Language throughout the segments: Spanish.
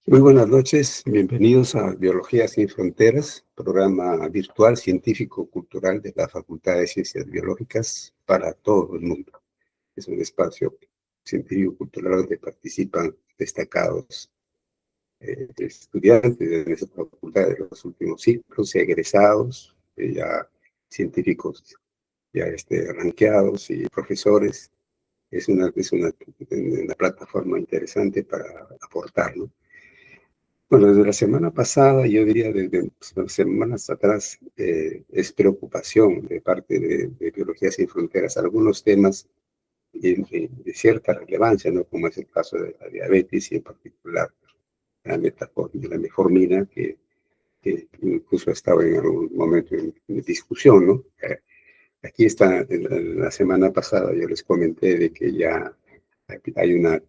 Muy buenas noches, bienvenidos a Biología Sin Fronteras, programa virtual científico-cultural de la Facultad de Ciencias Biológicas para todo el mundo. Es un espacio científico-cultural donde participan destacados estudiantes de esta facultad de los últimos ciclos, y egresados, ya científicos ya ranqueados y profesores. Es una plataforma interesante para aportar, ¿no? Bueno, desde la semana pasada, yo diría desde semanas atrás, es preocupación de parte de Biología Sin Fronteras, algunos temas de cierta relevancia, ¿no? Como es el caso de la diabetes y en particular la metformina, que incluso estaba en algún momento en discusión, ¿no? Aquí está, la semana pasada yo les comenté de que ya hay una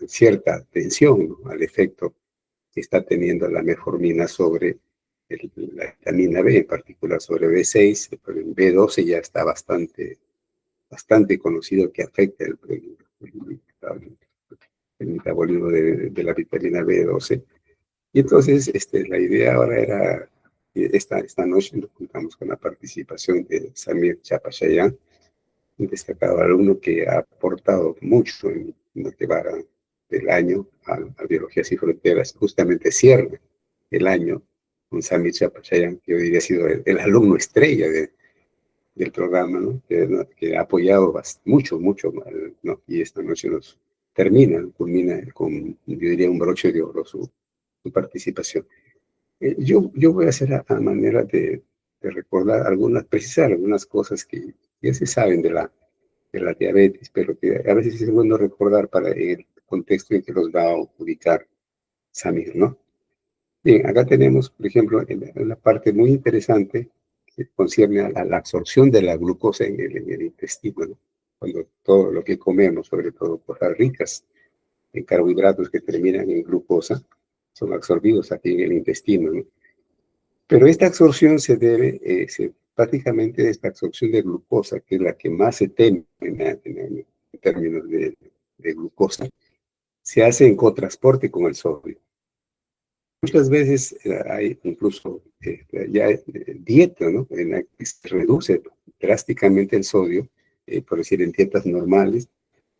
cierta atención, ¿no?, al efecto que está teniendo la metformina sobre la vitamina B, en particular sobre B6, pero en B12 ya está bastante conocido que afecta el metabolismo de la vitamina B12. Y entonces la idea ahora era, esta noche nos juntamos con la participación de Samir Chapachayán, un destacado alumno que ha aportado mucho en lo que va del año a Biología Sin Fronteras. Justamente cierra el año con Samir Chapachayán, que hoy ha sido el alumno estrella del programa, ¿no? Que ha apoyado mucho, ¿no? Y esta noche culmina con, yo diría, un broche de oro su participación. Yo voy a hacer a manera de recordar precisar algunas cosas que ya se saben de la diabetes, pero que a veces es bueno recordar para el contexto en que los va a ubicar Samir, ¿no? Bien, acá tenemos, por ejemplo, una parte muy interesante que concierne a la absorción de la glucosa en el intestino, ¿no? Cuando todo lo que comemos, sobre todo cosas ricas en carbohidratos que terminan en glucosa, son absorbidos aquí en el intestino, ¿no? Pero esta absorción se debe, prácticamente esta absorción de glucosa, que es la que más se teme en términos de glucosa, se hace en cotransporte con el sodio. Muchas veces hay incluso ya dieta, ¿no?, en la que se reduce drásticamente el sodio, por decir, en dietas normales,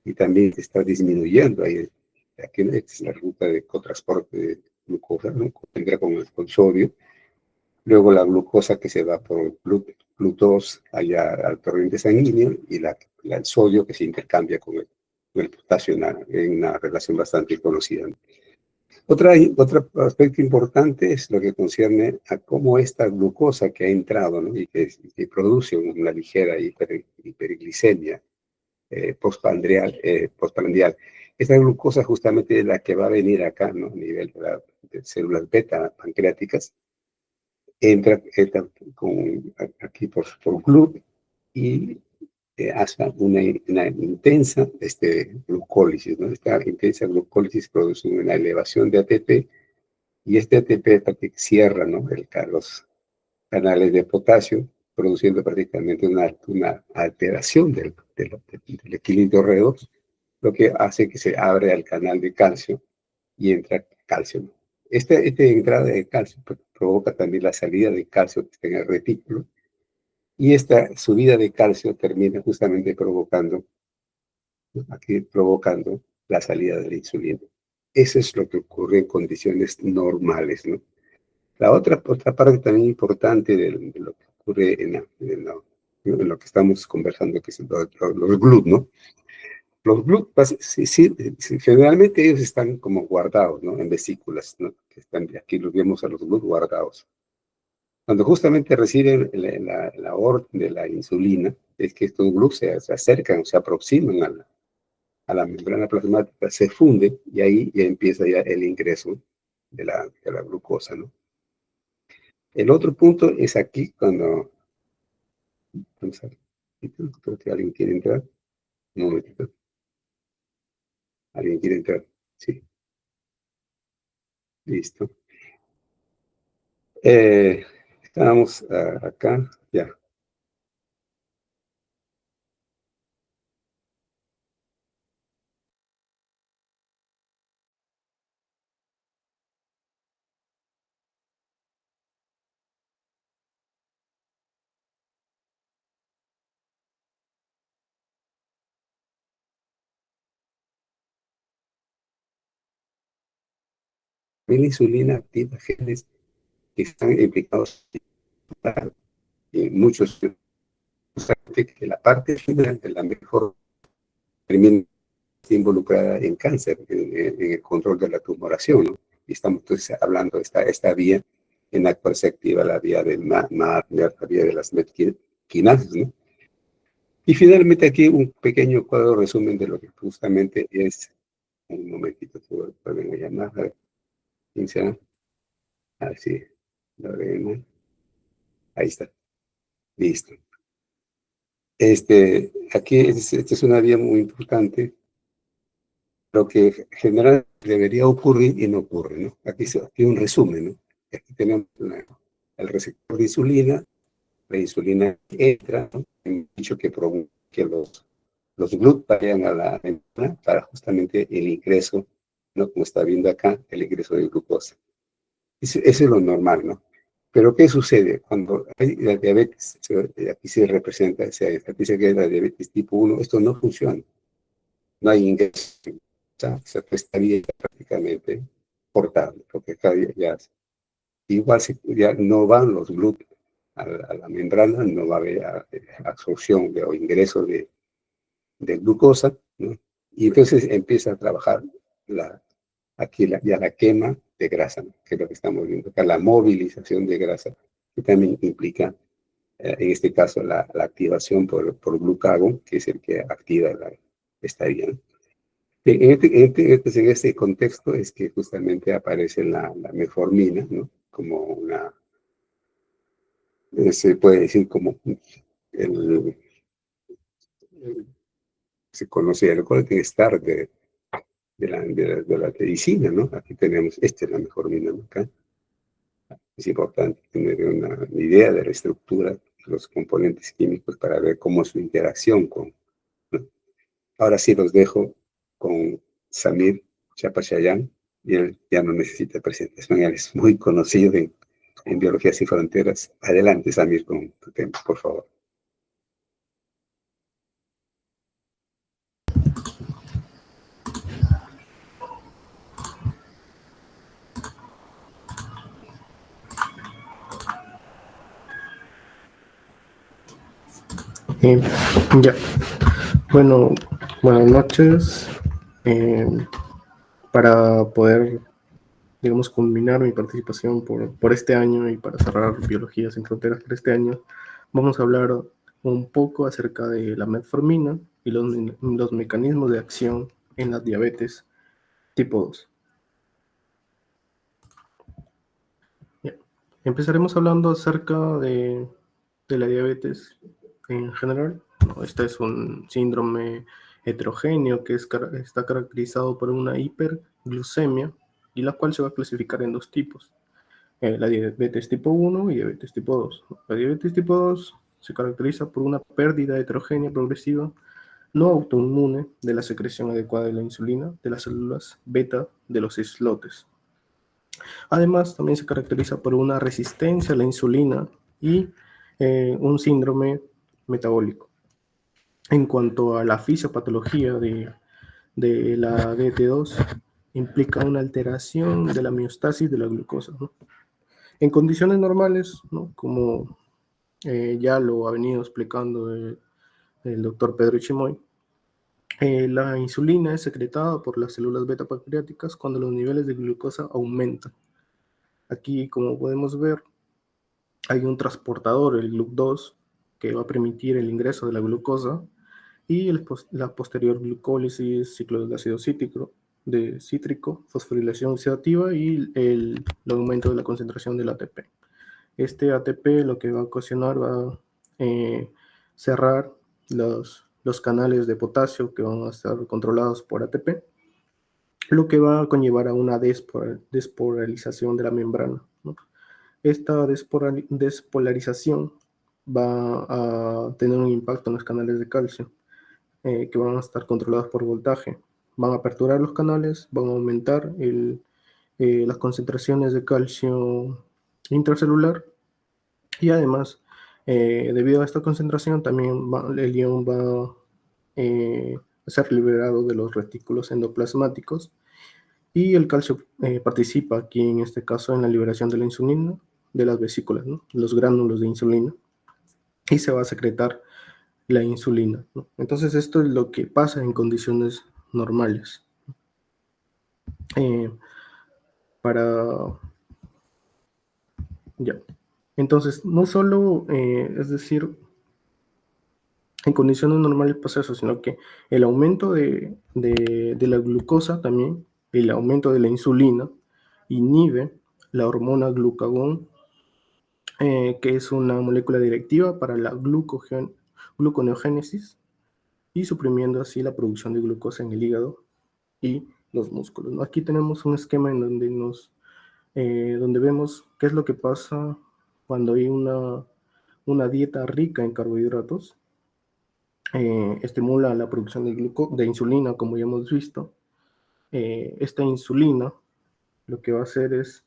y también se está disminuyendo ahí. Aquí es la ruta de cotransporte de glucosa, ¿no?, con sodio. Luego la glucosa que se va por GLUT2 allá al torrente sanguíneo, y el sodio que se intercambia con el potasio en una relación bastante conocida. Otro aspecto importante es lo que concierne a cómo esta glucosa que ha entrado, ¿no?, y que produce una ligera hiperglicemia postprandial. Esta glucosa justamente es la que va a venir acá, ¿no?, a nivel de células beta pancreáticas. Entra aquí por GLUT y hasta una intensa glucólisis, ¿no? Esta intensa glucólisis produce una elevación de ATP, y este ATP cierra, ¿no?, los canales de potasio, produciendo prácticamente una alteración del equilibrio redox, lo que hace que se abre al canal de calcio y entra calcio, ¿no? Esta entrada de calcio provoca también la salida de calcio que está en el retículo, y esta subida de calcio termina justamente provocando la salida de la insulina. Eso es lo que ocurre en condiciones normales, ¿no? La otra parte también importante de lo que ocurre en lo que estamos conversando, que es los GLUT, ¿no? Los GLUT, sí, generalmente ellos están como guardados, ¿no?, en vesículas, ¿no? Aquí los vemos a los GLUT guardados. Cuando justamente reciben la orden de la insulina, es que estos GLUT se acercan o se aproximan a la membrana plasmática, se funden, y ahí ya empieza ya el ingreso de la glucosa, ¿no? El otro punto es aquí cuando... Vamos a ver, creo que alguien quiere entrar. Un momentito. ¿Alguien quiere entrar? Sí, listo. Estábamos acá, ya. también la insulina activa genes que están implicados en muchos, que la parte final de la mejor termina involucrada en cáncer, en el control de la tumoración, ¿no? Y estamos entonces hablando de esta vía en la cual se activa la vía del MAP, la vía de las metquinases, ¿no? Y finalmente aquí un pequeño cuadro resumen de lo que justamente es, un momentito, pueden llamar, a ver, ¿quién será? Así, Lorena, ahí está, listo. Aquí esta es una vía muy importante, lo que generalmente debería ocurrir y no ocurre, ¿no? Aquí un resumen, ¿no? Aquí tenemos el receptor de insulina, la insulina entra, ¿no? Han dicho que provoca que los GLUT vayan a la membrana para justamente el ingreso, ¿no? Como está viendo acá, el ingreso de glucosa. Eso es lo normal, ¿no? Pero ¿qué sucede? Cuando hay la diabetes, aquí se representa, aquí se queda la diabetes tipo 1, esto no funciona. No hay ingreso. Se estaría prácticamente portable, porque acá igual ya no van los glúteos a la membrana, no va a haber absorción o ingreso de glucosa, ¿no? Y entonces empieza a trabajar ya la quema de grasa, ¿no? Que es lo que estamos viendo acá, la movilización de grasa, que también implica, en este caso, la activación por glucagón, que es el que activa esta vía, ¿no? En este contexto es que justamente aparece la metformina, ¿no? Como se puede decir como el, se conoce el golden star de la medicina, ¿no? Aquí tenemos, esta es la metformina, ¿no? Acá. Es importante tener una idea de la estructura de los componentes químicos para ver cómo es su interacción ¿no? Ahora sí los dejo con Samir Chapachayán, y él ya no necesita presentación, él es muy conocido en Biología Sin Fronteras. Adelante, Samir, con tu tema, por favor. Eh, ya, bueno, buenas noches. Eh, para poder, digamos, culminar mi participación por este año y para cerrar Biología Sin Fronteras por este año, vamos a hablar un poco acerca de la metformina y los mecanismos de acción en la diabetes tipo 2. Ya. Empezaremos hablando acerca de la diabetes en general. Este es un síndrome heterogéneo que está caracterizado por una hiperglucemia y la cual se va a clasificar en dos tipos, la diabetes tipo 1 y diabetes tipo 2. La diabetes tipo 2 se caracteriza por una pérdida heterogénea progresiva no autoinmune de la secreción adecuada de la insulina de las células beta de los islotes. Además, también se caracteriza por una resistencia a la insulina y un síndrome metabólico. En cuanto a la fisiopatología de la DT2, implica una alteración de la homeostasis de la glucosa, ¿no? En condiciones normales, ¿no? Como ya lo ha venido explicando el doctor Pedro Chimoy, la insulina es secretada por las células beta pancreáticas cuando los niveles de glucosa aumentan. Aquí, como podemos ver, hay un transportador, el GLUC2, que va a permitir el ingreso de la glucosa y la posterior glucólisis, ciclo del ácido cítrico, fosforilación oxidativa y el aumento de la concentración del ATP. Este ATP lo que va a ocasionar va a cerrar los canales de potasio que van a estar controlados por ATP, lo que va a conllevar a una despolarización de la membrana, ¿no? Esta despolarización va a tener un impacto en los canales de calcio, que van a estar controlados por voltaje. Van a aperturar los canales, van a aumentar las concentraciones de calcio intracelular y además, debido a esta concentración, también el ion va a ser liberado de los retículos endoplasmáticos Y el calcio participa aquí, en este caso, en la liberación de la insulina de las vesículas, ¿no? Los gránulos de insulina, y se va a secretar la insulina, ¿no? Entonces, esto es lo que pasa en condiciones normales. Para... Ya. Entonces, no solo, es decir, en condiciones normales pasa eso, sino que el aumento de la glucosa también, el aumento de la insulina, inhibe la hormona glucagón, que es una molécula directiva para la gluconeogénesis, y suprimiendo así la producción de glucosa en el hígado y los músculos, ¿no? Aquí tenemos un esquema en donde donde vemos qué es lo que pasa cuando hay una dieta rica en carbohidratos. Estimula la producción de insulina, como ya hemos visto. Esta insulina lo que va a hacer es,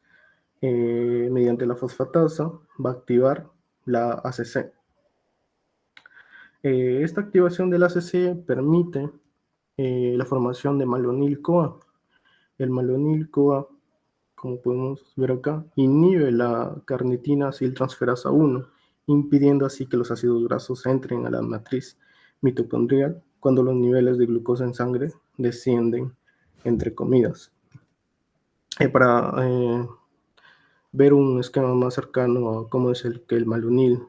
mediante la fosfatasa, va a activar la ACC. Esta activación de la ACC permite la formación de malonil-CoA. El malonil-CoA, como podemos ver acá, inhibe la carnitina aciltransferasa 1, impidiendo así que los ácidos grasos entren a la matriz mitocondrial cuando los niveles de glucosa en sangre descienden entre comidas. Para ver un esquema más cercano a cómo es que el malonil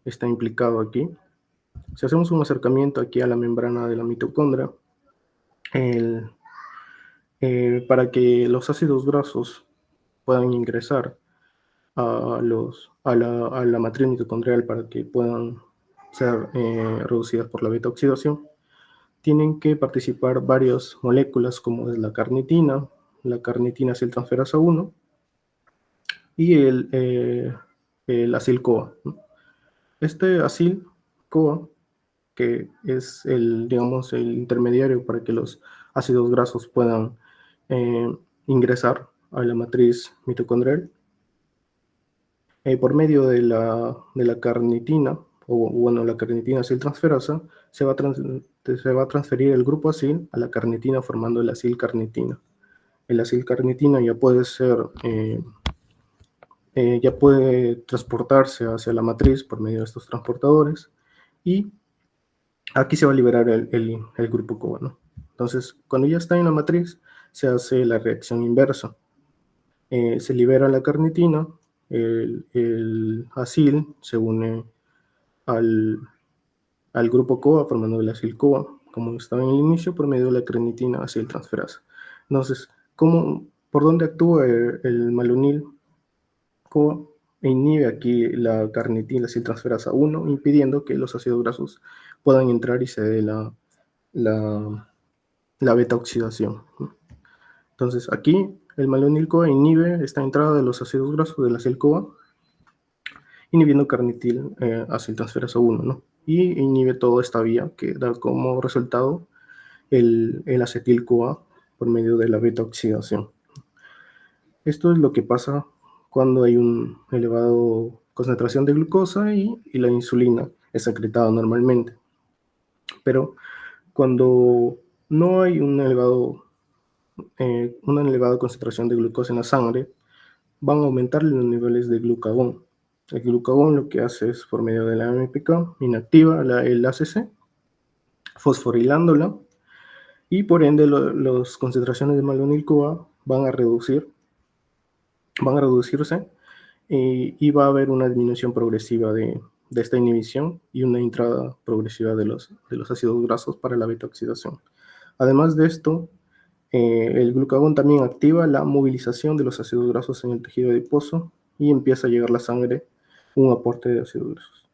está implicado aquí, si hacemos un acercamiento aquí a la membrana de la mitocondria, para que los ácidos grasos puedan ingresar a la matriz mitocondrial para que puedan ser reducidas por la beta oxidación, tienen que participar varias moléculas como es la carnitina aciltransferasa 1 y el acil-CoA, ¿no? Este acil-CoA, que es digamos, el intermediario para que los ácidos grasos puedan ingresar a la matriz mitocondrial, por medio de la carnitina, o bueno, la carnitina aciltransferasa, se va a transferir el grupo acil a la carnitina formando el acilcarnitina. El acilcarnitina ya puede ser, ya puede transportarse hacia la matriz por medio de estos transportadores, y aquí se va a liberar el grupo CoA, ¿no? Entonces, cuando ya está en la matriz, se hace la reacción inversa. Se libera la carnitina, el acil se une al grupo CoA formando el acil-CoA, como estaba en el inicio, por medio de la carnitina aciltransferasa. Entonces, ¿por dónde actúa el malonil-CoA? Inhibe aquí la carnitina aciltransferasa 1, impidiendo que los ácidos grasos puedan entrar y se dé la beta oxidación. Entonces, aquí el malonil-CoA inhibe esta entrada de los ácidos grasos del acil-CoA, inhibiendo carnitil aciltransferasa 1, ¿no? Y inhibe toda esta vía que da como resultado el acetil-CoA por medio de la beta oxidación. Esto es lo que pasa cuando hay una elevada concentración de glucosa y la insulina es secretada normalmente. Pero cuando no hay una elevada concentración de glucosa en la sangre, van a aumentar los niveles de glucagón. El glucagón lo que hace es, por medio de la AMPK, inactiva el ACC, fosforilándola, y por ende las concentraciones de malonil-CoA van a reducirse, y va a haber una disminución progresiva de esta inhibición y una entrada progresiva de los ácidos grasos para la beta oxidación. Además de esto, el glucagón también activa la movilización de los ácidos grasos en el tejido adiposo y empieza a llegar a la sangre un aporte de ácidos grasos.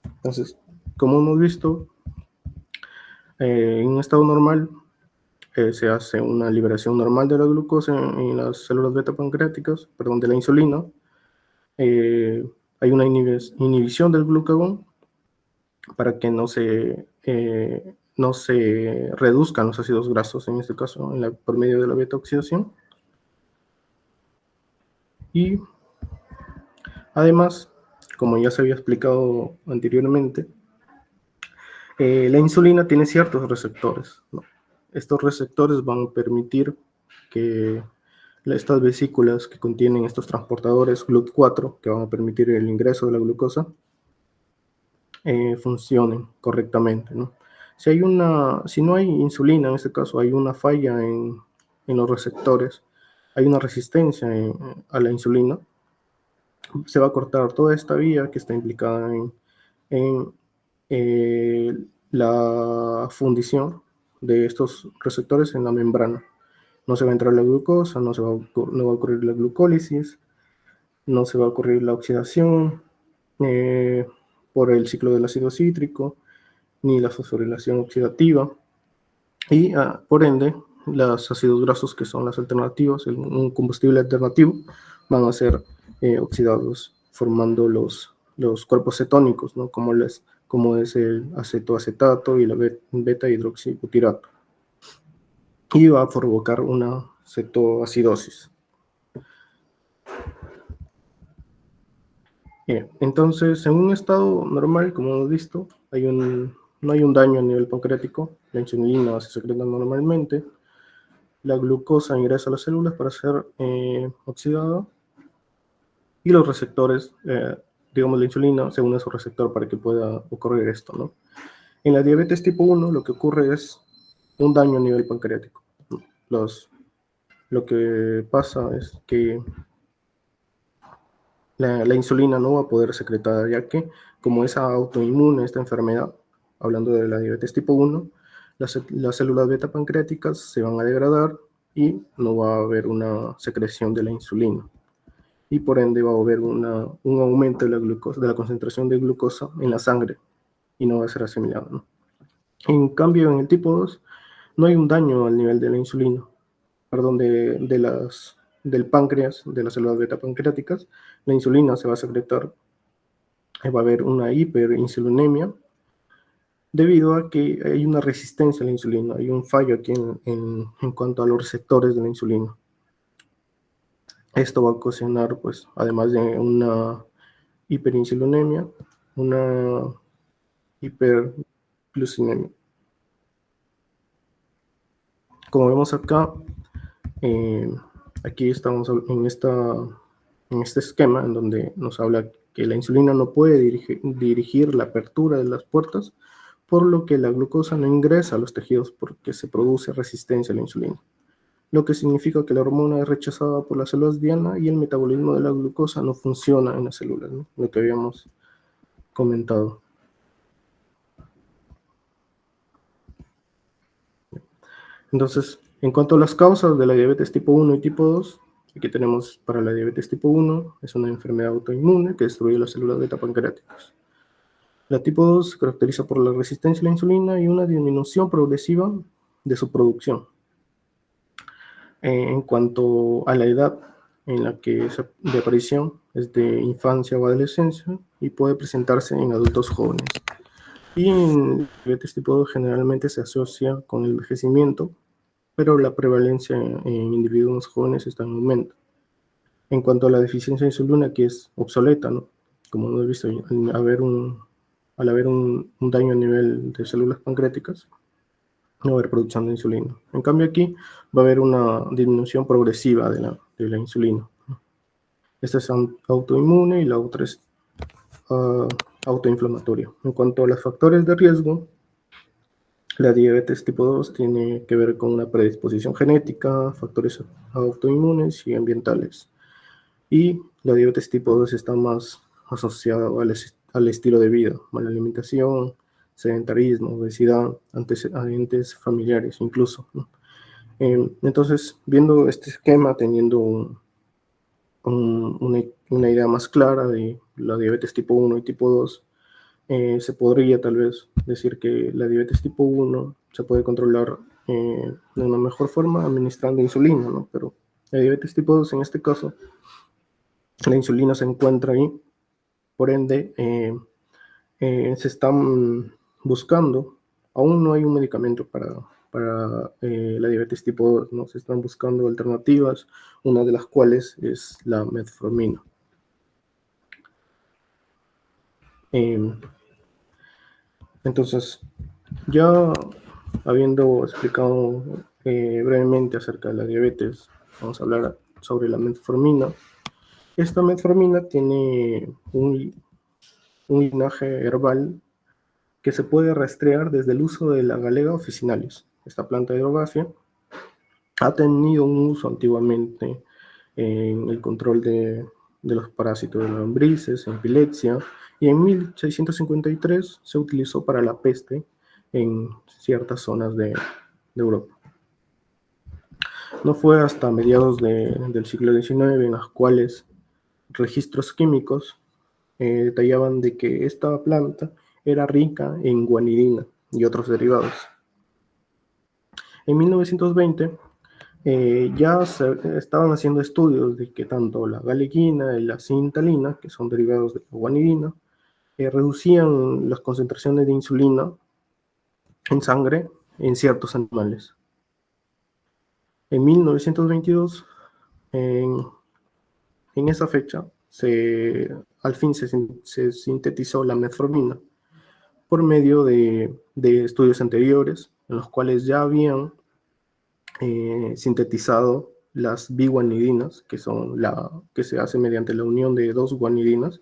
Entonces, como hemos visto, en un estado normal se hace una liberación normal de la glucosa en las células beta pancreáticas, de la insulina. Hay una inhibición del glucagón para que no se reduzcan los ácidos grasos, en este caso por medio de la beta oxidación. Y además, como ya se había explicado anteriormente, la insulina tiene ciertos receptores, ¿no? estos receptores van a permitir que estas vesículas que contienen estos transportadores GLUT4, que van a permitir el ingreso de la glucosa, funcionen correctamente, ¿no? Si no hay insulina, en este caso hay una falla en los receptores, hay una resistencia a la insulina, se va a cortar toda esta vía que está implicada en la fundición de estos receptores en la membrana. No se va a entrar la glucosa, no va a ocurrir la glucólisis, no se va a ocurrir la oxidación por el ciclo del ácido cítrico, ni la fosforilación oxidativa, y por ende, los ácidos grasos, que son las alternativas, un combustible alternativo, van a ser oxidados, formando los cuerpos cetónicos, ¿no? Como es el acetoacetato y la beta-hidroxibutirato. Y va a provocar una cetoacidosis. Bien, entonces, en un estado normal, como hemos visto, no hay un daño a nivel pancreático, la insulina se secreta normalmente, la glucosa ingresa a las células para ser oxidada, y los receptores, digamos la insulina, se une a su receptor para que pueda ocurrir esto, ¿no? En la diabetes tipo 1 lo que ocurre es un daño a nivel pancreático. Lo que pasa es que la insulina no va a poder secretar, ya que como es autoinmune esta enfermedad, hablando de la diabetes tipo 1, las células beta pancreáticas se van a degradar y no va a haber una secreción de la insulina. Y por ende va a haber un aumento de la concentración de glucosa en la sangre y no va a ser asimilado, ¿no? En cambio, en el tipo 2 no hay un daño al nivel de la insulina, perdón, del páncreas, de las células beta pancreáticas. La insulina se va a secretar, va a haber una hiperinsulinemia, debido a que hay una resistencia a la insulina, hay un fallo aquí en cuanto a los receptores de la insulina. Esto va a ocasionar, pues, además de una hiperinsulinemia, una hiperglucinemia. Como vemos acá, aquí estamos en este esquema en donde nos habla que la insulina no puede dirigir la apertura de las puertas, por lo que la glucosa no ingresa a los tejidos porque se produce resistencia a la insulina, lo que significa que la hormona es rechazada por las células diana y el metabolismo de la glucosa no funciona en las células, ¿no? Lo que habíamos comentado. Entonces, en cuanto a las causas de la diabetes tipo 1 y tipo 2, aquí tenemos para la diabetes tipo 1, es una enfermedad autoinmune que destruye las células beta pancreáticas. La tipo 2 se caracteriza por la resistencia a la insulina y una disminución progresiva de su producción. En cuanto a la edad en la que es de aparición, es de infancia o adolescencia y puede presentarse en adultos jóvenes. Y en diabetes tipo 2 generalmente se asocia con el envejecimiento, pero la prevalencia en individuos jóvenes está en aumento. En cuanto a la deficiencia de insulina, que es obsoleta, ¿no? Como hemos visto, al haber un daño a nivel de células pancreáticas, no va a haber producción de insulina. En cambio aquí va a haber una disminución progresiva de la insulina. Esta es autoinmune y la otra es autoinflamatoria. En cuanto a los factores de riesgo, la diabetes tipo 2 tiene que ver con una predisposición genética, factores autoinmunes y ambientales. Y la diabetes tipo 2 está más asociada al estilo de vida, mala alimentación, sedentarismo, obesidad, antecedentes familiares incluso, ¿no? Entonces, viendo este esquema, teniendo una idea más clara de la diabetes tipo 1 y tipo 2, se podría tal vez decir que la diabetes tipo 1 se puede controlar de una mejor forma administrando insulina, ¿no? Pero la diabetes tipo 2, en este caso, la insulina se encuentra ahí, por ende, se están buscando, aún no hay un medicamento para la diabetes tipo 2, ¿no? Se están buscando alternativas, una de las cuales es la metformina. Entonces, ya habiendo explicado brevemente acerca de la diabetes, vamos a hablar sobre la metformina. Esta metformina tiene un linaje herbal que se puede rastrear desde el uso de la Galega officinalis. Esta planta herbácea ha tenido un uso antiguamente en el control de los parásitos de las lombrices, en epilepsia, y en 1653 se utilizó para la peste en ciertas zonas de Europa. No fue hasta mediados del siglo XIX en las cuales registros químicos detallaban de que esta planta era rica en guanidina y otros derivados. En 1920 ya se estaban haciendo estudios de que tanto la galeguina y la cintalina, que son derivados de la guanidina, reducían las concentraciones de insulina en sangre en ciertos animales. En 1922, en esa fecha, al fin se sintetizó la metformina por medio de estudios anteriores en los cuales ya habían sintetizado las biguanidinas, que se hace mediante la unión de dos guanidinas,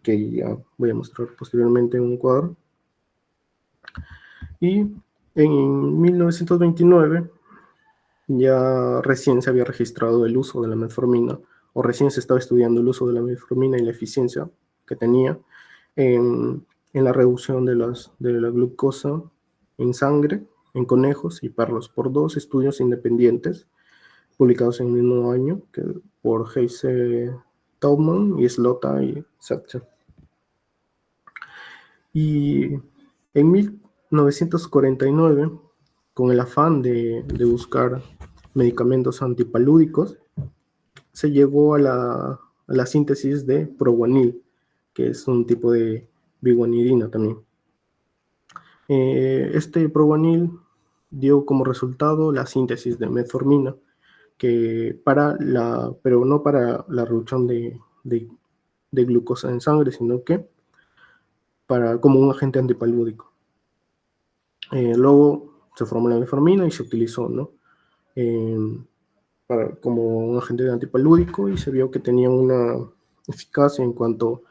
que ya voy a mostrar posteriormente en un cuadro. Y en 1929 ya recién se había registrado el uso de la metformina, o recién se estaba estudiando el uso de la metformina y la eficiencia que tenía en la reducción de la glucosa en sangre, en conejos y perros, por dos estudios independientes publicados en el mismo año, por Heise Taubman y Slota y Satcher. Y en 1949, con el afán de buscar medicamentos antipalúdicos, se llegó a la síntesis de proguanil, que es un tipo de biguanidina también. Este proguanil dio como resultado la síntesis de metformina, pero no para la reducción de glucosa en sangre, sino que como un agente antipalúdico. Luego se formó la metformina y se utilizó, ¿no? Como un agente antipalúdico, y se vio que tenía una eficacia en cuanto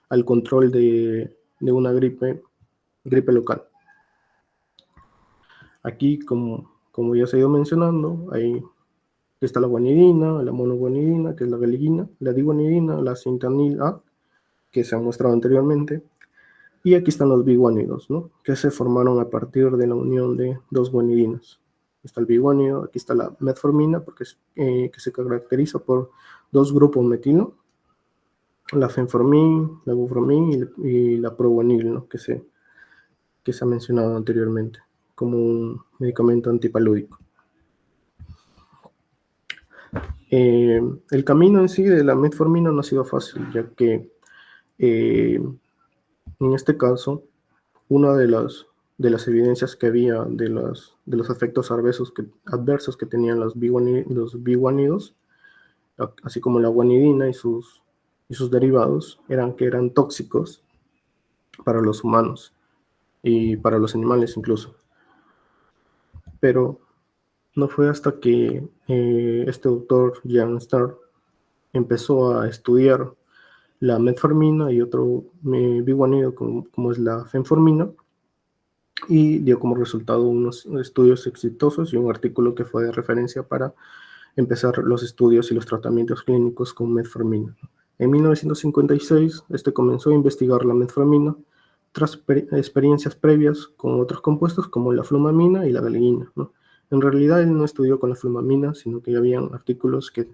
al control de una gripe local. Aquí, como ya se ha ido mencionando, ahí está la guanidina, la monoguanidina, que es la galeguina, la diguanidina, la cintanil A, que se han mostrado anteriormente, y aquí están los biguánidos, ¿no? Que se formaron a partir de la unión de dos guanidinas. Está el biguánido, aquí está la metformina, que se caracteriza por dos grupos metilo, la fenformin, la bufromin y la proguanil, ¿no? que se ha mencionado anteriormente como un medicamento antipalúdico. El camino en sí de la metformina no ha sido fácil, ya que en este caso, una de las evidencias que había de los efectos adversos que tenían los biguánidos, así como la guanidina y sus derivados, que eran tóxicos para los humanos y para los animales incluso. Pero no fue hasta que este doctor, Jan Starr, empezó a estudiar la metformina y otro biguanido como es la fenformina, y dio como resultado unos estudios exitosos y un artículo que fue de referencia para empezar los estudios y los tratamientos clínicos con metformina. En 1956, comenzó a investigar la metformina tras experiencias previas con otros compuestos como la flumamina y la galeguina, ¿no? En realidad él no estudió con la flumamina, sino que ya habían artículos que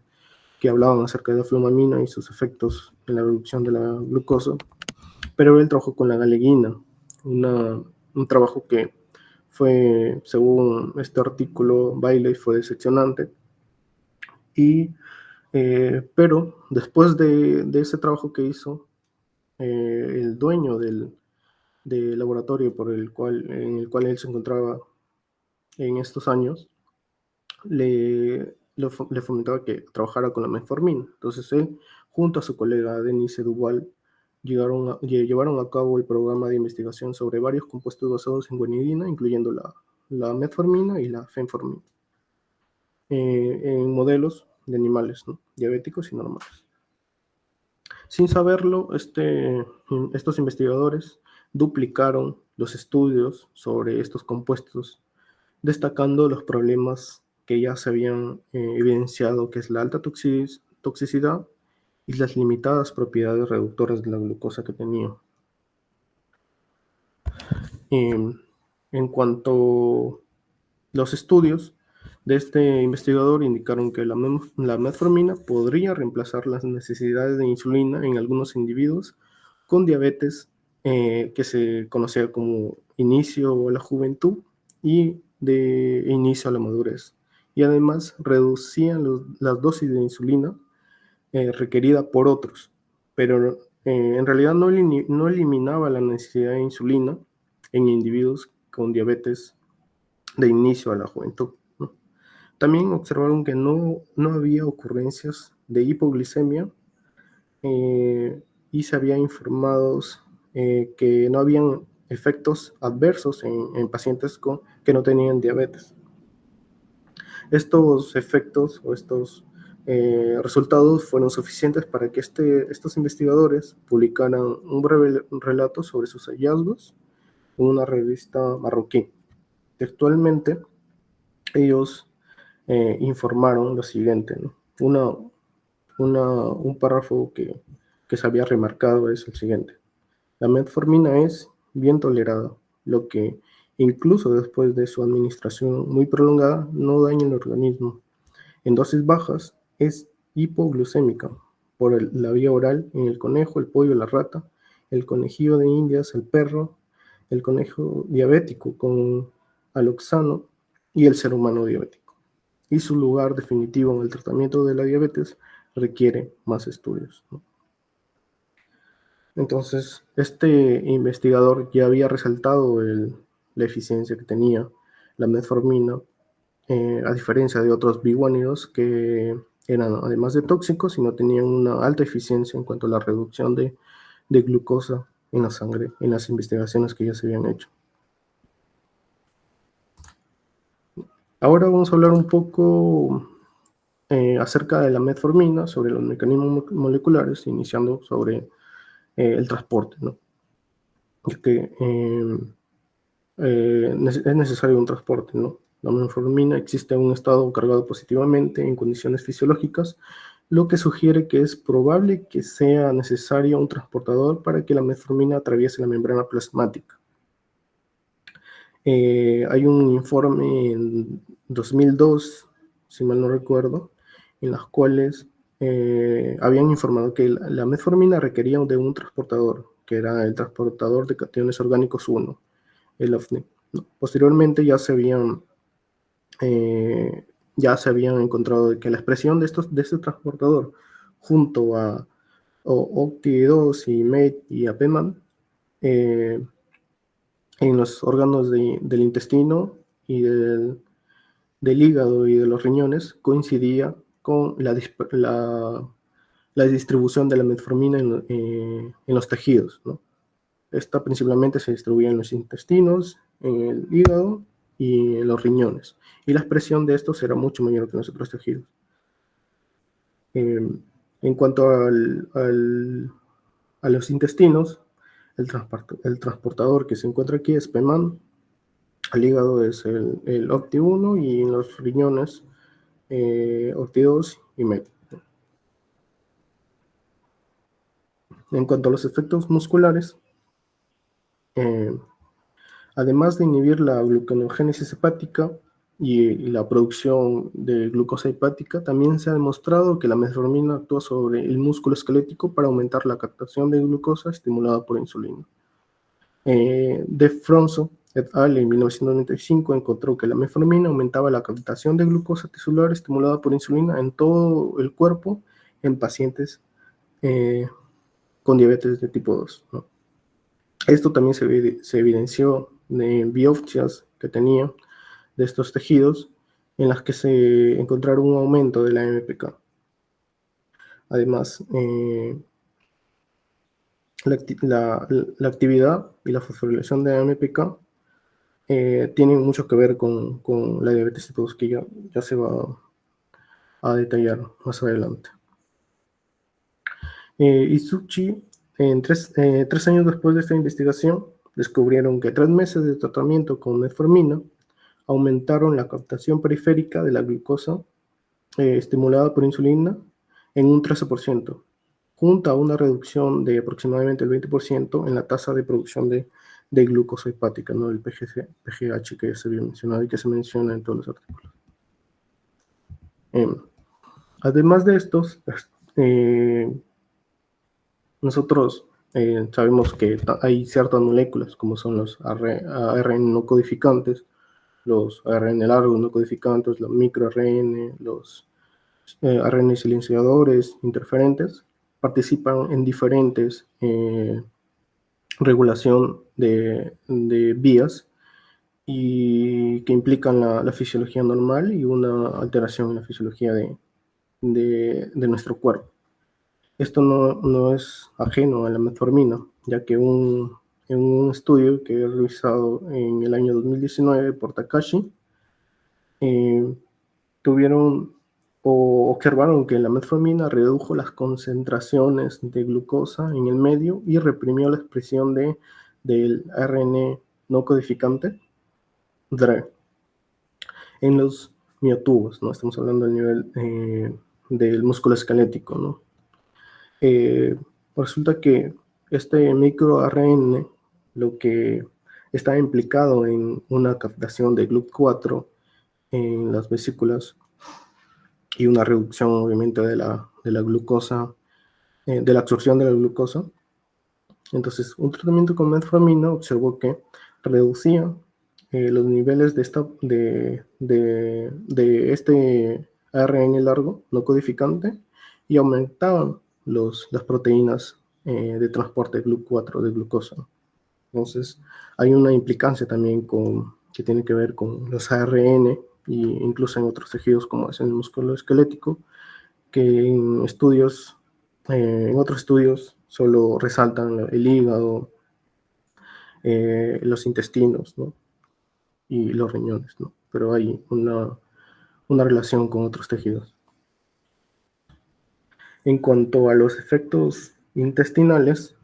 hablaban acerca de la flumamina y sus efectos en la reducción de la glucosa, pero él trabajó con la galeguina, un trabajo que fue, según este artículo, Bailey, fue decepcionante. Pero después de ese trabajo que hizo, el dueño del laboratorio en el cual él se encontraba en estos años, le fomentaba que trabajara con la metformina. Entonces él, junto a su colega Denise Duval, llevaron a cabo el programa de investigación sobre varios compuestos basados en guanidina, incluyendo la metformina y la fenformina, en modelos de animales, ¿no?, diabéticos y normales. Sin saberlo, estos investigadores duplicaron los estudios sobre estos compuestos, destacando los problemas que ya se habían evidenciado, que es la alta toxicidad y las limitadas propiedades reductoras de la glucosa que tenía. En cuanto a los estudios de este investigador indicaron que la metformina podría reemplazar las necesidades de insulina en algunos individuos con diabetes, que se conocía como inicio a la juventud y de inicio a la madurez. Y además reducían las dosis de insulina requerida por otros, pero en realidad no eliminaba la necesidad de insulina en individuos con diabetes de inicio a la juventud, ¿no? También observaron que no había ocurrencias de hipoglicemia, y se había informado que no habían efectos adversos en pacientes que no tenían diabetes. Estos efectos o estos resultados fueron suficientes para que estos investigadores publicaran un breve relato sobre sus hallazgos en una revista marroquí. Textualmente, ellos informaron lo siguiente, ¿no? Un párrafo que se había remarcado es el siguiente: la metformina es bien tolerada, lo que incluso después de su administración muy prolongada no daña el organismo. En dosis bajas es hipoglucémica por la vía oral en el conejo, el pollo, la rata, el conejillo de Indias, el perro, el conejo diabético con aloxano y el ser humano diabético. Y su lugar definitivo en el tratamiento de la diabetes requiere más estudios, ¿no? Entonces, este investigador ya había resaltado la eficiencia que tenía la metformina, a diferencia de otros biguánidos que eran, además de tóxicos, y no tenían una alta eficiencia en cuanto a la reducción de glucosa en la sangre, en las investigaciones que ya se habían hecho. Ahora vamos a hablar un poco acerca de la metformina, sobre los mecanismos moleculares, iniciando sobre el transporte, ¿no? Que es necesario un transporte, ¿no? La metformina existe en un estado cargado positivamente en condiciones fisiológicas, lo que sugiere que es probable que sea necesario un transportador para que la metformina atraviese la membrana plasmática. Hay un informe en 2002, si mal no recuerdo, en las cuales habían informado que la metformina requería de un transportador, que era el transportador de cationes orgánicos 1, el OFNI, ¿no? Posteriormente ya se habían encontrado que la expresión de este transportador junto a OCT2 y MET y APMAN en los órganos del intestino y del hígado y de los riñones coincidía con la distribución de la metformina en los tejidos, ¿no? Esta principalmente se distribuye en los intestinos, en el hígado y en los riñones. Y la expresión de estos era mucho mayor que en los otros tejidos. En cuanto a los intestinos, el transportador que se encuentra aquí es PEMAN, al hígado es el OCT1 y en los riñones OCT2 y MET. En cuanto a los efectos musculares, además de inhibir la gluconeogénesis hepática y la producción de glucosa hepática, también se ha demostrado que la metformina actúa sobre el músculo esquelético para aumentar la captación de glucosa estimulada por insulina. De Fronzo et al. En 1995 encontró que la metformina aumentaba la captación de glucosa tisular estimulada por insulina en todo el cuerpo en pacientes con diabetes de tipo 2, ¿no? Esto también se evidenció en biopsias que tenía de estos tejidos, en las que se encontraron un aumento de la MPK. Además, la actividad y la fosforilación de AMPK tienen mucho que ver con la diabetes tipo 2 que ya se va a detallar más adelante. Isuchi, tres años después de esta investigación, descubrieron que 3 meses de tratamiento con metformina aumentaron la captación periférica de la glucosa estimulada por insulina en un 13%, junto a una reducción de aproximadamente el 20% en la tasa de producción de glucosa hepática, ¿no? El PGH que ya se había mencionado y que se menciona en todos los artículos. Además de estos, nosotros sabemos que hay ciertas moléculas, como son los ARN no codificantes, los ARN largos no codificantes, los microARN, los ARN silenciadores, interferentes, participan en diferentes regulación de vías y que implican la fisiología normal y una alteración en la fisiología de nuestro cuerpo. Esto no es ajeno a la metformina, ya que en un estudio que he realizado en el año 2019 por Takashi, tuvieron o observaron que la metformina redujo las concentraciones de glucosa en el medio y reprimió la expresión del ARN no codificante DRE en los miotubos, ¿no? Estamos hablando del nivel del músculo esquelético, ¿no? Resulta que este microARN lo que está implicado en una captación de GLUT4 en las vesículas y una reducción obviamente de la glucosa, de la absorción de la glucosa. Entonces, un tratamiento con metformina observó que reducía los niveles de este ARN largo, no codificante, y aumentaban las proteínas de transporte de GLUT4, de glucosa. Entonces, hay una implicancia también que tiene que ver con los ARN, e incluso en otros tejidos como es el músculo esquelético, que en otros estudios solo resaltan el hígado, los intestinos, ¿no? Y los riñones, ¿no? Pero hay una relación con otros tejidos. En cuanto a los efectos intestinales,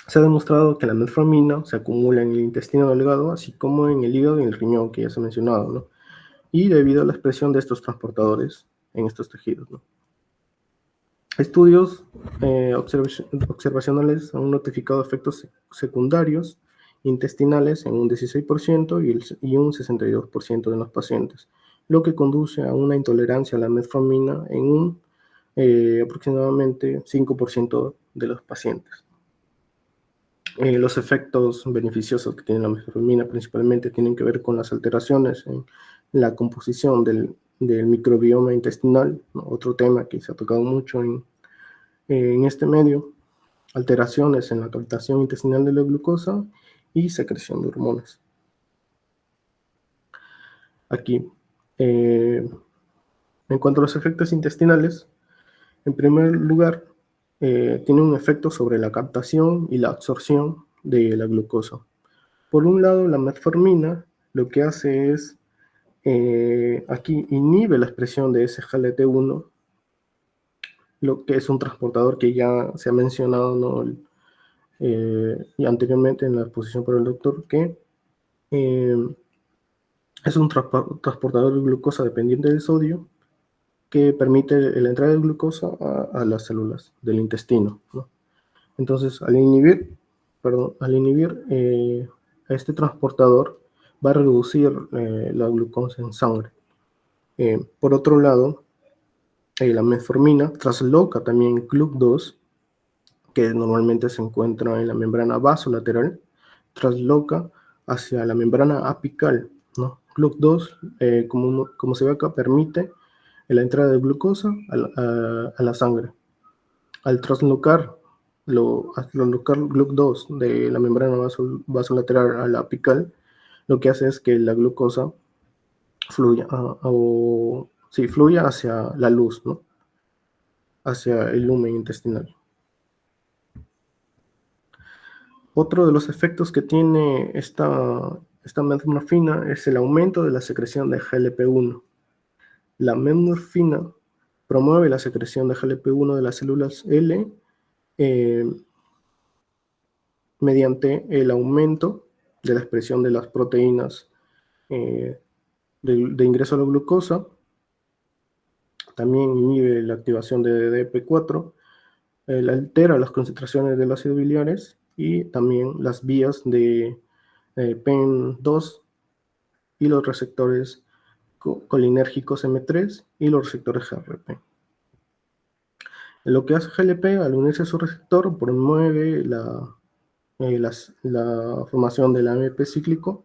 se ha demostrado que la metformina se acumula en el intestino delgado, así como en el hígado y el riñón, que ya se ha mencionado, ¿no? Y debido a la expresión de estos transportadores en estos tejidos, ¿no? Estudios observacionales han notificado efectos secundarios intestinales en un 16% y un 62% de los pacientes, lo que conduce a una intolerancia a la metformina en un aproximadamente 5% de los pacientes. Los efectos beneficiosos que tiene la metformina principalmente tienen que ver con las alteraciones en la composición del microbioma intestinal, ¿no? Otro tema que se ha tocado mucho en este medio, alteraciones en la captación intestinal de la glucosa y secreción de hormonas. Aquí, en cuanto a los efectos intestinales, en primer lugar, tiene un efecto sobre la captación y la absorción de la glucosa. Por un lado, la metformina lo que hace es, aquí inhibe la expresión de SGLT1, lo que es un transportador que ya se ha mencionado, ¿no? Y anteriormente en la exposición por el doctor, que es un transportador de glucosa dependiente de sodio que permite la entrada de glucosa a las células del intestino, ¿no? Entonces, al inhibir a este transportador, va a reducir la glucosa en sangre. Por otro lado, la metformina trasloca también GLUT2, que normalmente se encuentra en la membrana vasolateral, trasloca hacia la membrana apical, ¿no? GLUT2, como se ve acá, permite la entrada de glucosa a la sangre. Al traslocar GLUT2 de la membrana vasolateral a la apical, lo que hace es que la glucosa fluya hacia la luz, ¿no? Hacia el lumen intestinal. Otro de los efectos que tiene esta metmorfina es el aumento de la secreción de GLP-1. La metmorfina promueve la secreción de GLP-1 de las células L mediante el aumento de la expresión de las proteínas de ingreso a la glucosa. También inhibe la activación de DP4, altera las concentraciones del ácido biliares y también las vías de PEN2 y los receptores colinérgicos M3 y los receptores GRP. Lo que hace GLP al unirse a su receptor promueve la formación del AMP cíclico,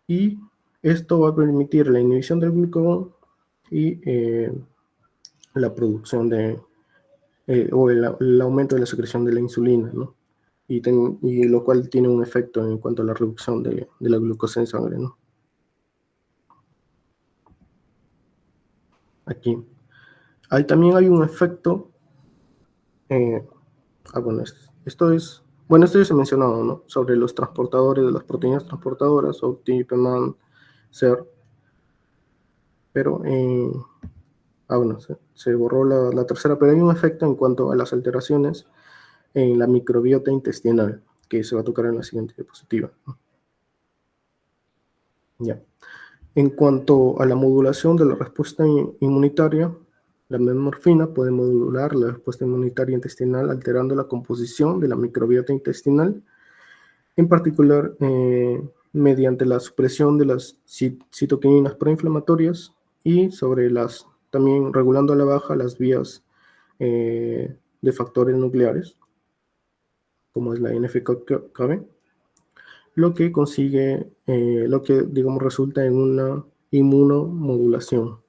y esto va a permitir la inhibición del glucagón y la producción o el aumento de la secreción de la insulina, ¿no? Y lo cual tiene un efecto en cuanto a la reducción de la glucosa en sangre, ¿no? Aquí. También hay un efecto. Bueno, esto ya se ha mencionado, ¿no? Sobre los transportadores de las proteínas transportadoras, OPTI, PEMAN, SER. Pero, bueno, se borró la tercera, pero hay un efecto en cuanto a las alteraciones en la microbiota intestinal, que se va a tocar en la siguiente diapositiva, ¿no? Ya. En cuanto a la modulación de la respuesta inmunitaria, la metmorfina puede modular la respuesta inmunitaria intestinal alterando la composición de la microbiota intestinal, en particular mediante la supresión de las citoquinas proinflamatorias y también regulando a la baja las vías de factores nucleares, como es la NF-κB, lo que digamos resulta en una inmunomodulación.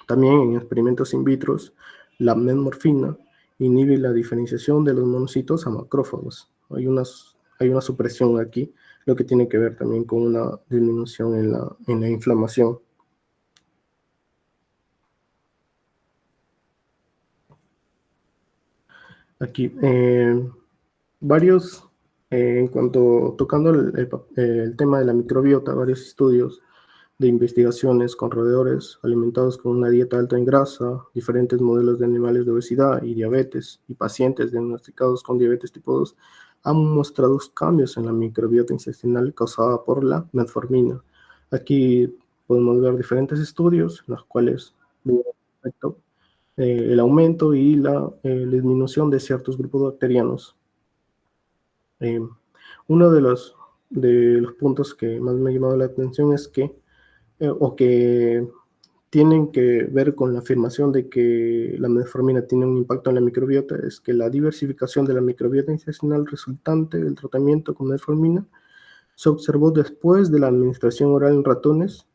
También en experimentos in vitro, la metmorfina inhibe la diferenciación de los monocitos a macrófagos. Hay una supresión aquí, lo que tiene que ver también con una disminución en la inflamación. Aquí, tocando el tema de la microbiota, varios estudios de investigaciones con roedores alimentados con una dieta alta en grasa, diferentes modelos de animales de obesidad y diabetes, y pacientes diagnosticados con diabetes tipo 2, han mostrado cambios en la microbiota intestinal causada por la metformina. Aquí podemos ver diferentes estudios en los cuales el aumento y la disminución de ciertos grupos bacterianos. Uno de los puntos que más me ha llamado la atención es que tienen que ver con la afirmación de que la metformina tiene un impacto en la microbiota, es que la diversificación de la microbiota intestinal resultante del tratamiento con metformina se observó después de la administración oral en ratones,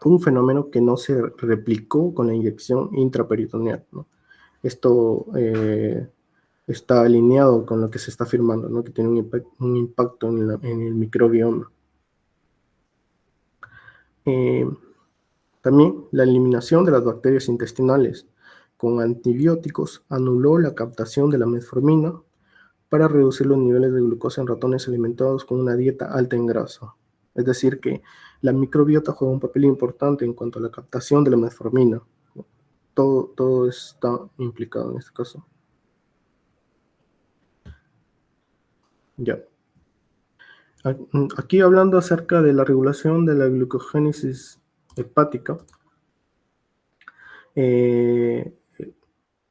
un fenómeno que no se replicó con la inyección intraperitoneal, ¿no? Esto está alineado con lo que se está afirmando, ¿no? Que tiene un impacto en el microbioma. También la eliminación de las bacterias intestinales con antibióticos anuló la captación de la metformina para reducir los niveles de glucosa en ratones alimentados con una dieta alta en grasa. Es decir, que la microbiota juega un papel importante en cuanto a la captación de la metformina. Todo está implicado en este caso. Ya. Aquí hablando acerca de la regulación de la glucogénesis hepática, en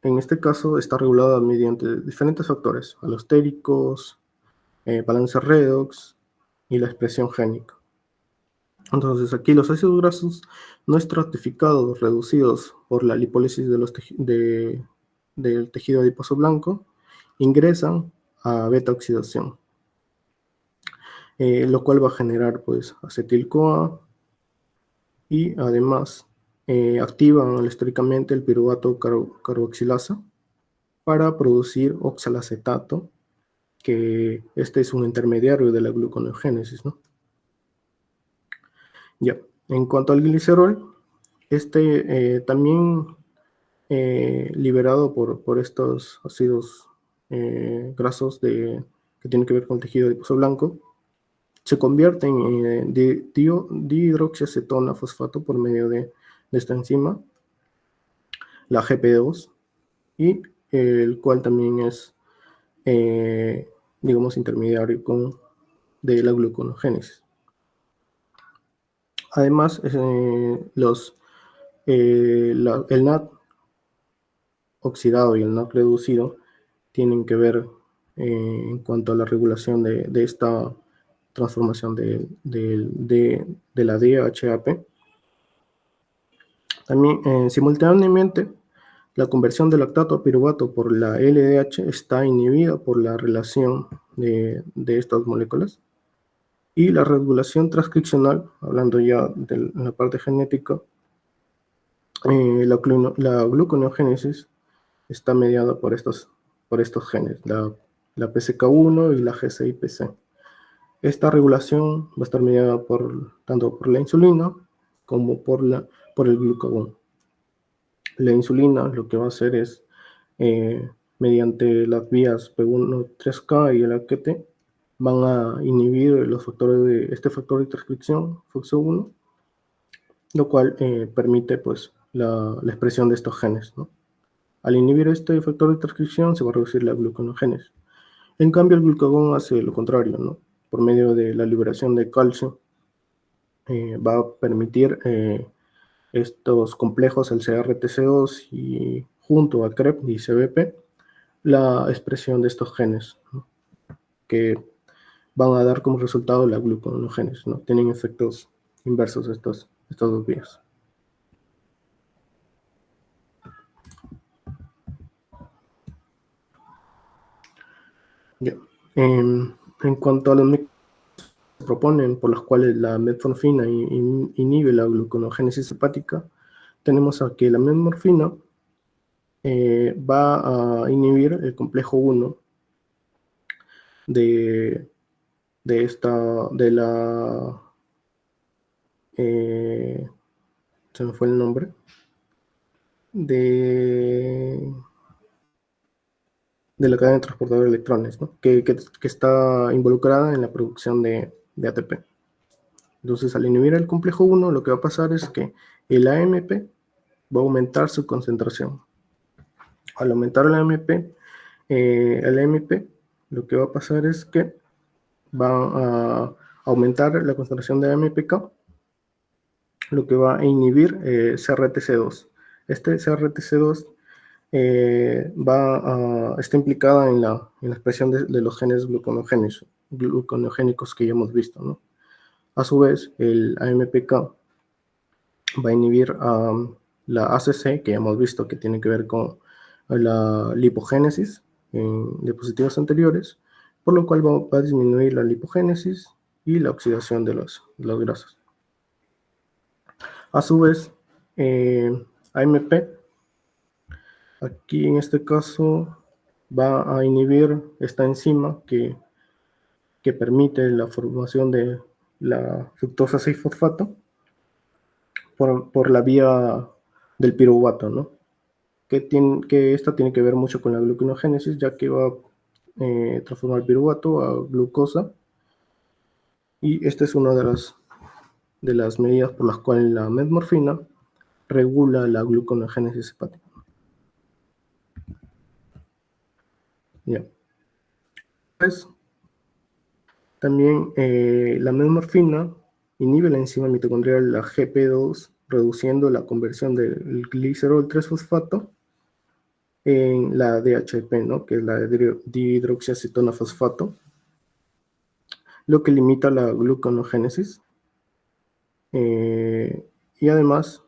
este caso está regulada mediante diferentes factores: alostéricos, balance redox y la expresión génica. Entonces aquí los ácidos grasos no estratificados reducidos por la lipólisis del tejido adiposo blanco ingresan a beta oxidación, lo cual va a generar pues acetil-CoA, y además activan alostéricamente el piruvato carboxilasa para producir oxalacetato, que este es un intermediario de la gluconeogénesis, ¿no? Ya. En cuanto al glicerol, también liberado por estos ácidos grasos de que tiene que ver con el tejido adiposo blanco, se convierten en dihidroxiacetona fosfato por medio de esta enzima, la GP2, y el cual también es, digamos, intermediario de la gluconogénesis. Además, el NAT oxidado y el NAT reducido tienen que ver en cuanto a la regulación de esta transformación de la DHAP. También, simultáneamente, la conversión del lactato a piruvato por la LDH está inhibida por la relación de estas moléculas. Y la regulación transcripcional, hablando ya de la parte genética, la gluconeogénesis está mediada por estos genes, la PCK1 y la GCIPC. Esta regulación va a estar mediada tanto por la insulina como por el glucagón. La insulina lo que va a hacer es, mediante las vías P1, 3K y el AKT, van a inhibir los factores este factor de transcripción, FOXO1, lo cual permite pues, la expresión de estos genes, ¿no? Al inhibir este factor de transcripción se va a reducir la gluconogénesis. En cambio, el glucagón hace lo contrario, ¿no? Por medio de la liberación de calcio, va a permitir estos complejos, el CRTC2 y junto a CREP y CBP, la expresión de estos genes, ¿no? Que van a dar como resultado la gluconogénesis, ¿no? Tienen efectos inversos estas dos vías. Ya. En cuanto a los mecanismos que se proponen por los cuales la metformina inhibe la gluconogénesis hepática, tenemos a que la metformina va a inhibir el complejo 1 de la se me fue el nombre de la cadena de transportador de electrones, ¿no? que está involucrada en la producción de ATP. Entonces, al inhibir el complejo 1, lo que va a pasar es que el AMP va a aumentar su concentración. Al aumentar el AMP, lo que va a pasar es que va a aumentar la concentración de AMPK, lo que va a inhibir CRTC2. Este CRTC2 está implicada en la expresión de los genes gluconogénicos que ya hemos visto, ¿no? A su vez, el AMPK va a inhibir la ACC, que ya hemos visto que tiene que ver con la lipogénesis en diapositivas anteriores, por lo cual va a disminuir la lipogénesis y la oxidación de los grasas. A su vez, AMP, aquí en este caso, va a inhibir esta enzima que permite la formación de la fructosa 6-fosfato por la vía del piruvato, ¿no? Que esta tiene que ver mucho con la gluconeogénesis, ya que va a transformar el piruvato a glucosa, y esta es una de las medidas por las cuales la metformina regula la gluconeogénesis hepática. Ya. Pues, también la metformina inhibe la enzima mitocondrial, la GP2, reduciendo la conversión del glicerol 3-fosfato en la DHAP, ¿no? Que es la dihidroxiacetona fosfato, lo que limita la gluconogénesis. Y además,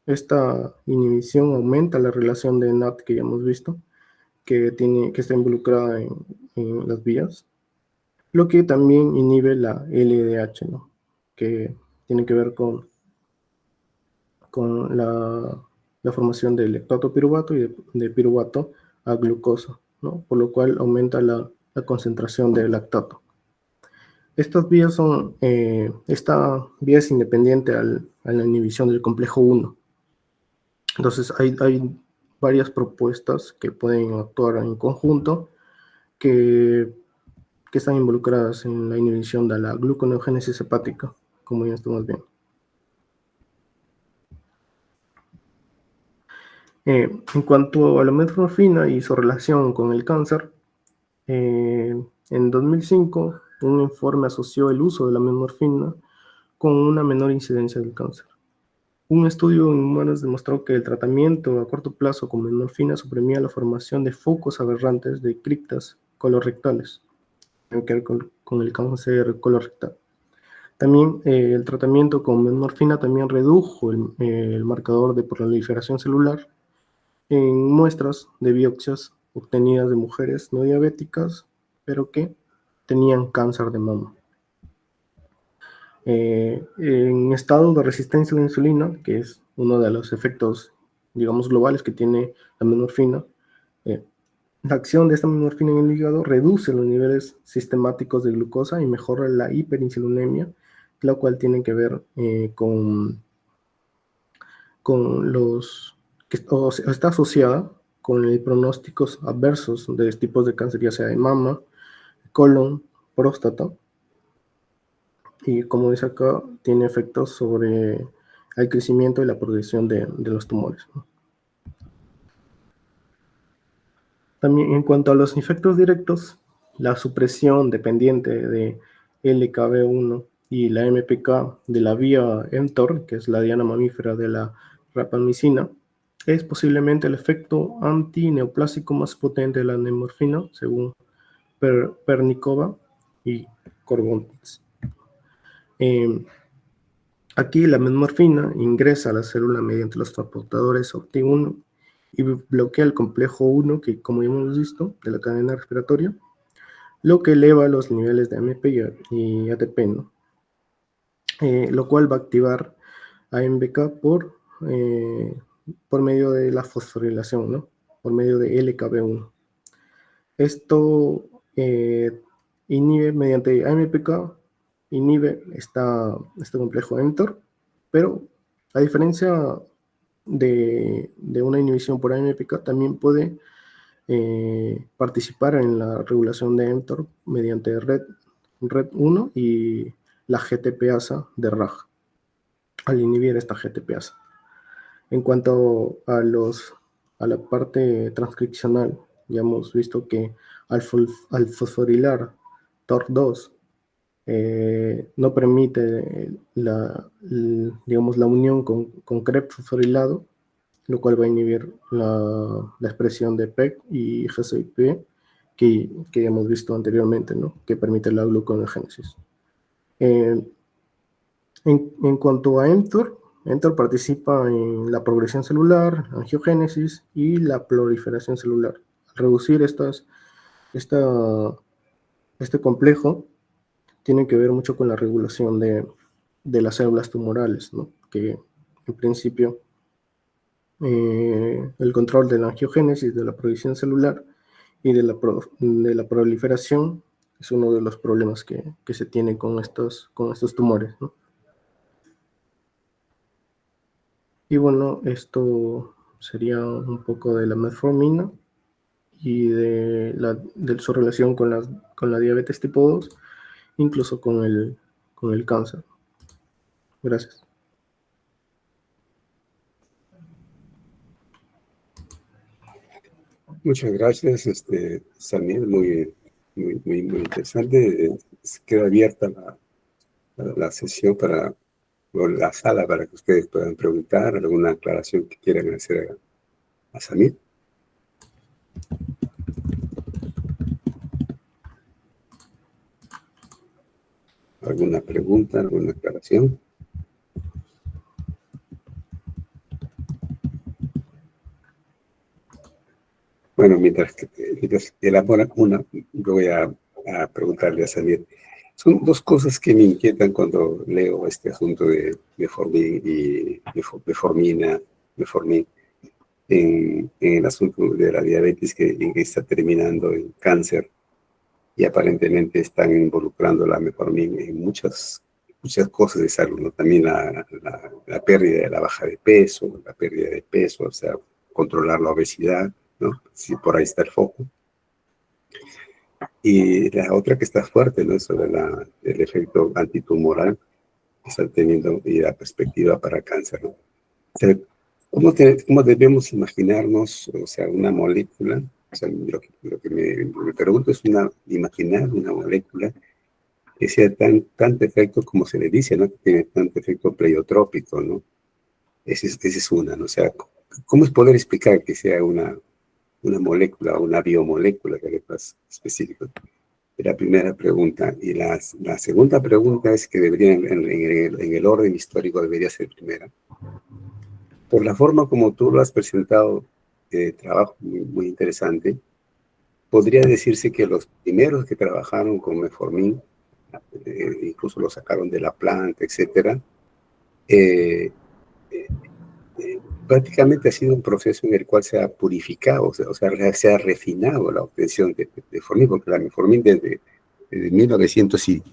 esta inhibición aumenta la relación de NAT que ya hemos visto, que está involucrada en las vías, lo que también inhibe la LDH, ¿no? Que tiene que ver con la formación de lactato piruvato y de piruvato a glucosa, ¿no? Por lo cual aumenta la concentración de lactato. Estas vías esta vía es independiente a la inhibición del complejo 1. Entonces hay varias propuestas que pueden actuar en conjunto que que están involucradas en la inhibición de la gluconeogénesis hepática, como ya estamos viendo. En cuanto a la metformina y su relación con el cáncer, en 2005 un informe asoció el uso de la metformina con una menor incidencia del cáncer. Un estudio en humanos demostró que el tratamiento a corto plazo con metformina suprimía la formación de focos aberrantes de criptas colorectales, que ver con el cáncer colorectal. También el tratamiento con metformina también redujo el marcador de proliferación celular en muestras de biopsias obtenidas de mujeres no diabéticas, pero que tenían cáncer de mama. En estado de resistencia a la insulina, que es uno de los efectos, digamos, globales que tiene la metformina, la acción de esta metformina en el hígado reduce los niveles sistemáticos de glucosa y mejora la hiperinsulinemia, lo cual tiene que ver con los que está asociada con el pronósticos adversos de tipos de cáncer, ya sea de mama, colon, próstata, y como dice acá, tiene efectos sobre el crecimiento y la progresión de los tumores, ¿no? También en cuanto a los efectos directos, la supresión dependiente de LKB1 y la MPK de la vía mTOR, que es la diana mamífera de la rapamicina, es posiblemente el efecto antineoplásico más potente de la metformina, según Pernikova y Corbonitz. Aquí la metformina ingresa a la célula mediante los transportadores OPT1 y bloquea el complejo 1, que como ya hemos visto, de la cadena respiratoria, lo que eleva los niveles de AMP y ATP, ¿no? Lo cual va a activar AMBK por medio de la fosforilación, ¿no? Por medio de LKB1. Esto inhibe mediante AMPK, inhibe este complejo mTOR, pero a diferencia de una inhibición por AMPK, también puede participar en la regulación de mTOR mediante RED1 y la GTPasa de RAG, al inhibir esta GTPasa. En cuanto a la parte transcripcional, ya hemos visto que al fosforilar TOR2 no permite digamos, la unión con CREP fosforilado, lo cual va a inhibir la expresión de PEC y GCP que ya hemos visto anteriormente, ¿no? Que permite la gluconeogénesis. En cuanto a mTOR, mTOR participa en la progresión celular, angiogénesis y la proliferación celular. Al reducir este complejo, tiene que ver mucho con la regulación de las células tumorales, ¿no? Que en principio el control de la angiogénesis, de la progresión celular y de la proliferación es uno de los problemas que se tienen con estos tumores, ¿no? Y bueno, esto sería un poco de la metformina y de su relación con la diabetes tipo 2, incluso con el cáncer. Gracias. Muchas gracias, Samir, muy interesante. Queda abierta la sesión o la sala para que ustedes puedan preguntar alguna aclaración que quieran hacer a Samir. ¿Alguna pregunta, alguna aclaración? Bueno, mientras elaboran voy a preguntarle a Samir. Son dos cosas que me inquietan cuando leo este asunto de metformina en el asunto de la diabetes que está terminando en cáncer, y aparentemente están involucrando la metformina en muchas cosas de salud, ¿no? También la pérdida de la baja de peso, la pérdida de peso, o sea, controlar la obesidad, ¿no? Si por ahí está el foco. Y la otra que está fuerte, ¿no? Sobre el efecto antitumoral que está teniendo y la perspectiva para cáncer, ¿no? O sea, ¿cómo debemos imaginarnos, o sea, una molécula? O sea, lo que me pregunto es imaginar una molécula que sea tanto efecto como se le dice, ¿no? Que tiene tanto efecto pleiotrópico, ¿no? Esa es una, ¿no? O sea, ¿cómo es poder explicar que sea una molécula o una biomolécula, que es más específico? La primera pregunta. Y la segunda pregunta es que debería, en el orden histórico, debería ser primera. Por la forma como tú lo has presentado, trabajo muy, muy interesante, podría decirse que los primeros que trabajaron con metformin, incluso lo sacaron de la planta, etcétera, eh, eh, prácticamente ha sido un proceso en el cual se ha purificado, o sea, se ha refinado la obtención de formin, porque la metformin desde 1900 y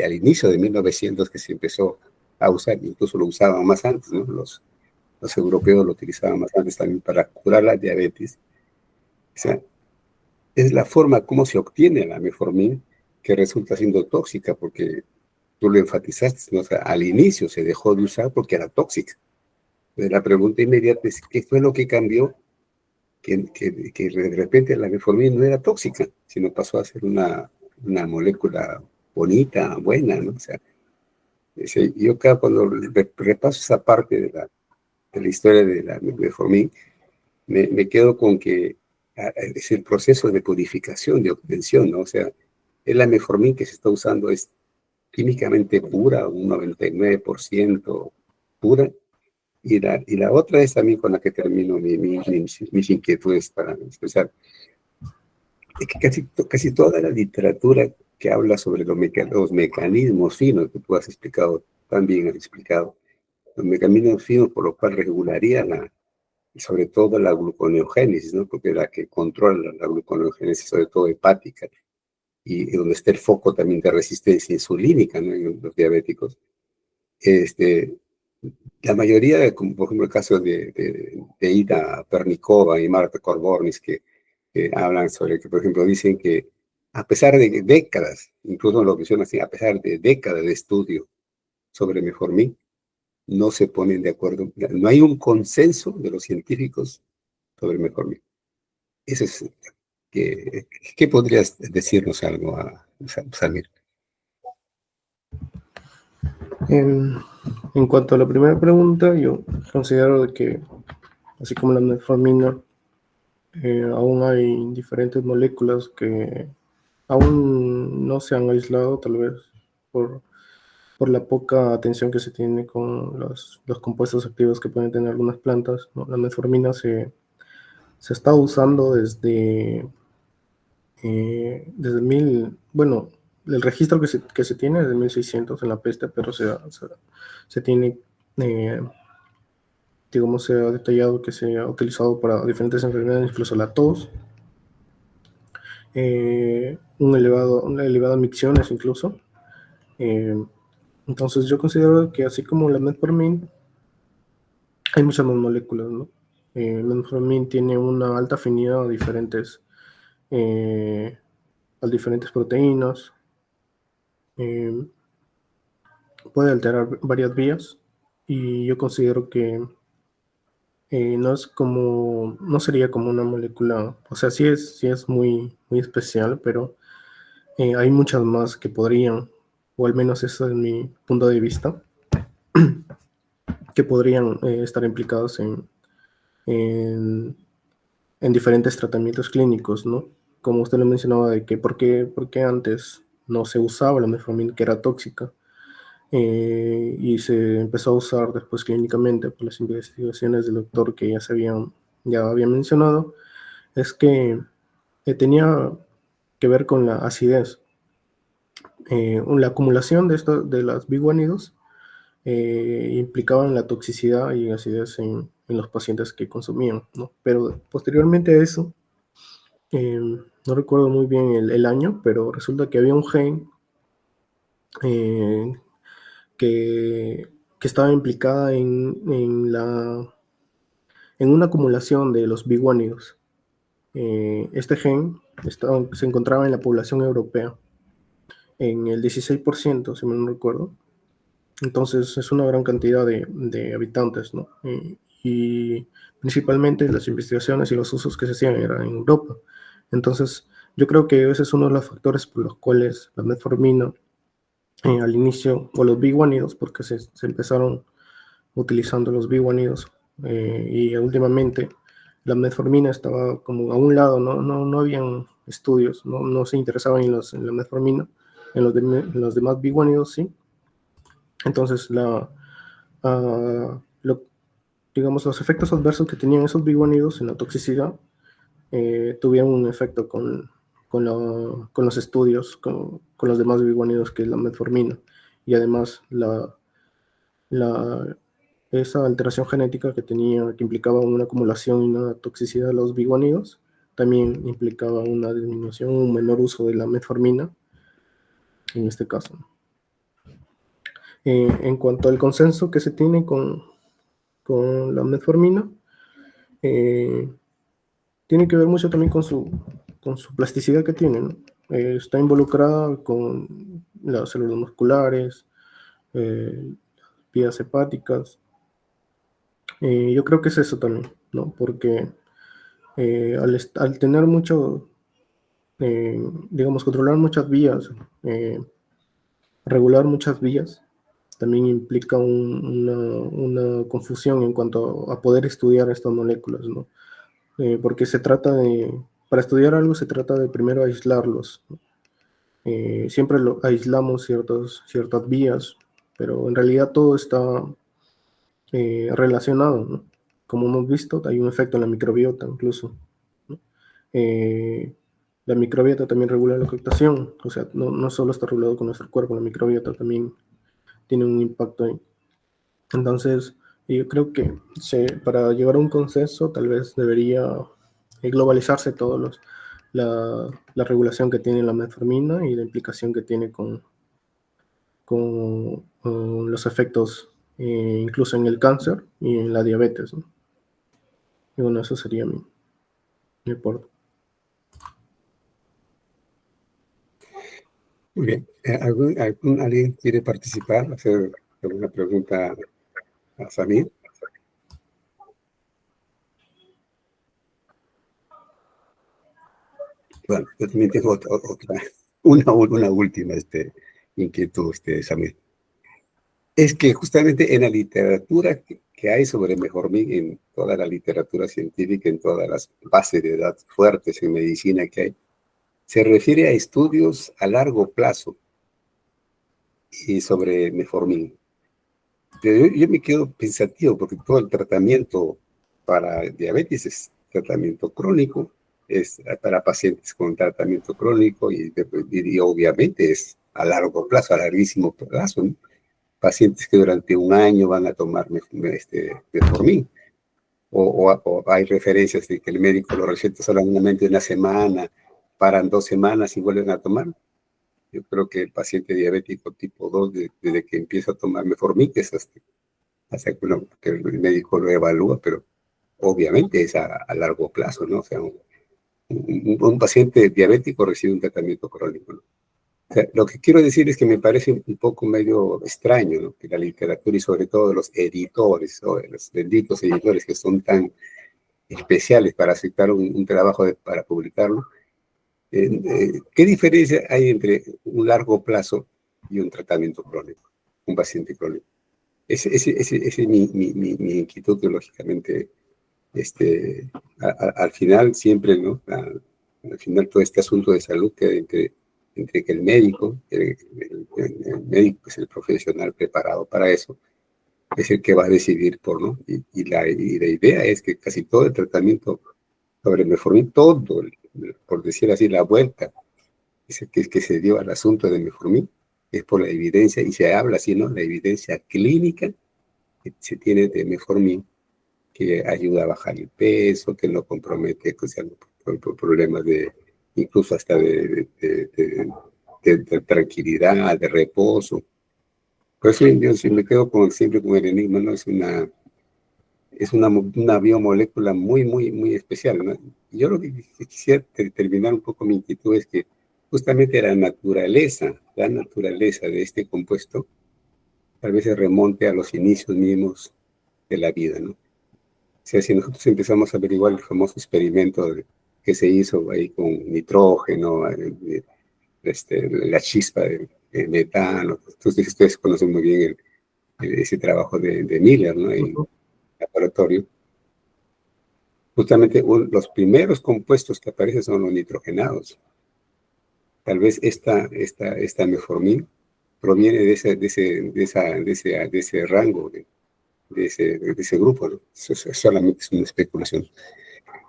al inicio de 1900 que se empezó a usar, incluso lo usaban más antes, ¿no? Los europeos lo utilizaban más antes también para curar la diabetes. O sea, es la forma como se obtiene la metformin que resulta siendo tóxica, porque tú lo enfatizaste, ¿no? O sea, al inicio se dejó de usar porque era tóxica. Entonces, la pregunta inmediata es, ¿qué fue lo que cambió? Que de repente la metformin no era tóxica, sino pasó a ser una molécula bonita, buena, ¿no? O sea, yo cada cuando repaso esa parte de la historia de la metformin, me quedo con que es el proceso de purificación, de obtención, ¿no? O sea, es la metformin que se está usando, es químicamente pura, un 99% pura, y la otra es también con la que termino mis inquietudes para expresar. Es que casi toda la literatura que habla sobre los mecanismos finos que tú has explicado, también has explicado, los mecanismos finos por los cuales regularía sobre todo la gluconeogénesis, ¿no? Porque la que controla la gluconeogénesis, sobre todo hepática, y donde está el foco también de resistencia insulínica, ¿no? En los diabéticos. Este, la mayoría, como por ejemplo el caso de Ida Pernikova y Marta Corbornis, que hablan sobre que, por ejemplo, dicen que a pesar de décadas, incluso lo mencionan así, a pesar de décadas de estudio sobre metformin, no se ponen de acuerdo, no hay un consenso de los científicos sobre metformin. Eso es, ¿qué podrías decirnos algo Samir? En cuanto a la primera pregunta, yo considero de que, así como la metformina, aún hay diferentes moléculas que aún no se han aislado, tal vez por, por la poca atención que se tiene con los compuestos activos que pueden tener algunas plantas, ¿no? La metformina se está usando desde bueno, el registro que se tiene es de 1600 en la peste, pero se tiene, eh, digamos, se ha detallado que se ha utilizado para diferentes enfermedades, incluso la tos, una elevada micciones incluso. Eh, entonces yo considero que así como la metformin, hay muchas más moléculas, ¿no? La metformin tiene una alta afinidad eh, a diferentes proteínas, eh, puede alterar varias vías y yo considero que no sería como una molécula, o sea, sí es muy, muy especial, pero hay muchas más que podrían, o al menos ese es mi punto de vista, que podrían estar implicados en, en diferentes tratamientos clínicos, ¿no? Como usted lo mencionaba, de que por qué antes no se usaba la metformin, que era tóxica, y se empezó a usar después clínicamente por las investigaciones del doctor que ya había mencionado, es que tenía que ver con la acidez. La acumulación de las biguánidos implicaban la toxicidad y acidez en los pacientes que consumían, ¿no? Pero posteriormente a eso, eh, no recuerdo muy bien el año, pero resulta que había un gen eh, que estaba implicada en una acumulación de los biguánidos. Este gen se encontraba en la población europea, en el 16%, si mal no recuerdo. Entonces es una gran cantidad de habitantes, ¿no? Y principalmente las investigaciones y los usos que se hacían eran en Europa. Entonces yo creo que ese es uno de los factores por los cuales la metformina al inicio, o los biguánidos, porque se empezaron utilizando los biguánidos, y últimamente la metformina estaba como a un lado, no habían estudios, no se interesaban en la metformina, en los demás biguánidos sí. Entonces digamos, los efectos adversos que tenían esos biguánidos en la toxicidad tuvieron un efecto con los estudios, con los demás biguánidos que es la metformina. Y además la, esa alteración genética que implicaba una acumulación y una toxicidad de los biguánidos, también implicaba una disminución, un menor uso de la metformina, en este caso. En cuanto al consenso que se tiene con la metformina, tiene que ver mucho también con su plasticidad que tiene, ¿no? Está involucrada con las células musculares, vías hepáticas. Yo creo que es eso también, ¿no? Porque al tener mucho, digamos, controlar muchas vías, regular muchas vías, también implica una confusión en cuanto a poder estudiar estas moléculas, ¿no? Porque para estudiar algo se trata de primero aislarlos, ¿no? Siempre aislamos ciertas vías, pero en realidad todo está relacionado, ¿no? Como hemos visto, hay un efecto en la microbiota incluso, ¿no? La microbiota también regula la ocultación, o sea, no solo está regulado con nuestro cuerpo, la microbiota también tiene un impacto ahí. Entonces, yo creo que para llegar a un consenso tal vez debería globalizarse la regulación que tiene la metformina y la implicación que tiene con los efectos incluso en el cáncer y en la diabetes, ¿no? Y bueno, eso sería mi aporte. Muy bien. ¿Alguien quiere participar, hacer alguna pregunta a Samir? Bueno, yo también tengo una última inquietud, Samir. Es que justamente en la literatura que hay sobre Metformin, en toda la literatura científica, en todas las bases de datos fuertes en medicina que hay, se refiere a estudios a largo plazo y sobre Metformin. Pero yo me quedo pensativo porque todo el tratamiento para diabetes es tratamiento crónico, es para pacientes con tratamiento crónico y obviamente es a largo plazo, a larguísimo plazo, ¿no? Pacientes que durante un año van a tomar Metformin, o hay referencias de que el médico lo receta solamente una semana, paran 2 semanas y vuelven a tomar. Yo creo que el paciente diabético tipo 2, desde que empieza a tomar Metformin, que es hasta que el médico lo evalúa, pero obviamente es a largo plazo, ¿no? O sea, un paciente diabético recibe un tratamiento crónico, ¿no? O sea, lo que quiero decir es que me parece un poco medio extraño, ¿no? Que la literatura y sobre todo los editores, o los benditos editores que son tan especiales para aceptar un trabajo para publicarlo, ¿qué diferencia hay entre un largo plazo y un tratamiento crónico, un paciente crónico? Ese es mi inquietud que lógicamente, al final siempre, ¿no? Al final todo este asunto de salud queda entre que el médico, el médico que es el profesional preparado para eso, es el que va a decidir ¿no? Y la idea es que casi todo el tratamiento sobre Metformin, todo, por decir así, la vuelta que se dio al asunto de Metformin, es por la evidencia, y se habla así, ¿no? La evidencia clínica que se tiene de Metformin, que ayuda a bajar el peso, que no compromete por problemas incluso hasta de tranquilidad, de reposo. Por eso yo me quedo siempre con el enigma, ¿no? es una biomolécula muy, muy, muy especial, ¿no? Yo lo que quisiera terminar un poco mi inquietud es que justamente la naturaleza de este compuesto tal vez se remonte a los inicios mismos de la vida, ¿no? O sea, si nosotros empezamos a averiguar el famoso experimento que se hizo ahí con nitrógeno, la chispa de metano, entonces ustedes conocen muy bien ese trabajo de Miller, ¿no? En Ujú. laboratorio. Justamente los primeros compuestos que aparecen son los nitrogenados. Tal vez esta meformina proviene de ese rango, de ese grupo, ¿no? Eso solamente es una especulación.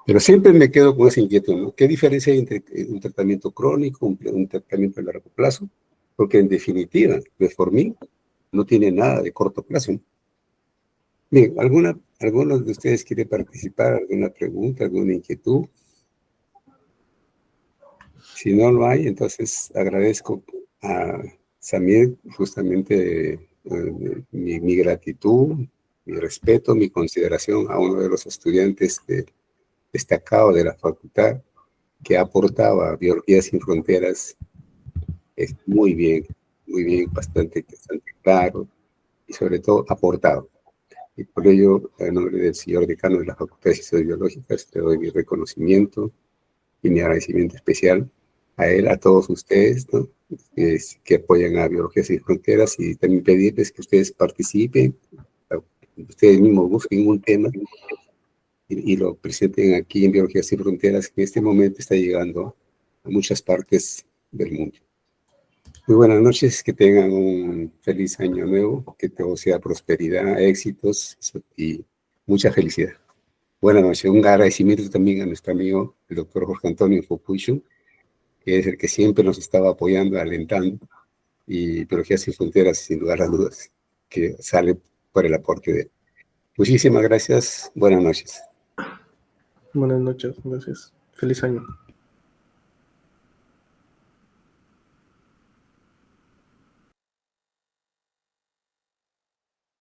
Pero siempre me quedo con esa inquietud, ¿no? ¿Qué diferencia hay entre un tratamiento crónico, un tratamiento a largo plazo? Porque en definitiva, Metformin no tiene nada de corto plazo, ¿no? Bien, ¿alguno de ustedes quiere participar? ¿Alguna pregunta, alguna inquietud? Si no lo hay, entonces agradezco a Samir justamente mi gratitud, mi respeto, mi consideración a uno de los estudiantes destacados de la facultad que aportaba Biología Sin Fronteras muy bien, bastante claro y sobre todo aportado. Y por ello, en nombre del señor decano de la Facultad de Ciencias Biológicas, le doy mi reconocimiento y mi agradecimiento especial a él, a todos ustedes, ¿no? Que apoyan a Biología Sin Fronteras, y también pedirles que ustedes participen, ustedes mismos busquen un tema y lo presenten aquí en Biología Sin Fronteras, que en este momento está llegando a muchas partes del mundo. Muy buenas noches, que tengan un feliz año nuevo, que todo sea prosperidad, éxitos y mucha felicidad. Buenas noches, un agradecimiento también a nuestro amigo, el doctor Jorge Antonio Fopucho, que es el que siempre nos estaba apoyando, alentando, y Biología Sin Fronteras, sin lugar a dudas, que sale por el aporte de él. Muchísimas gracias, buenas noches. Buenas noches, gracias. Feliz año.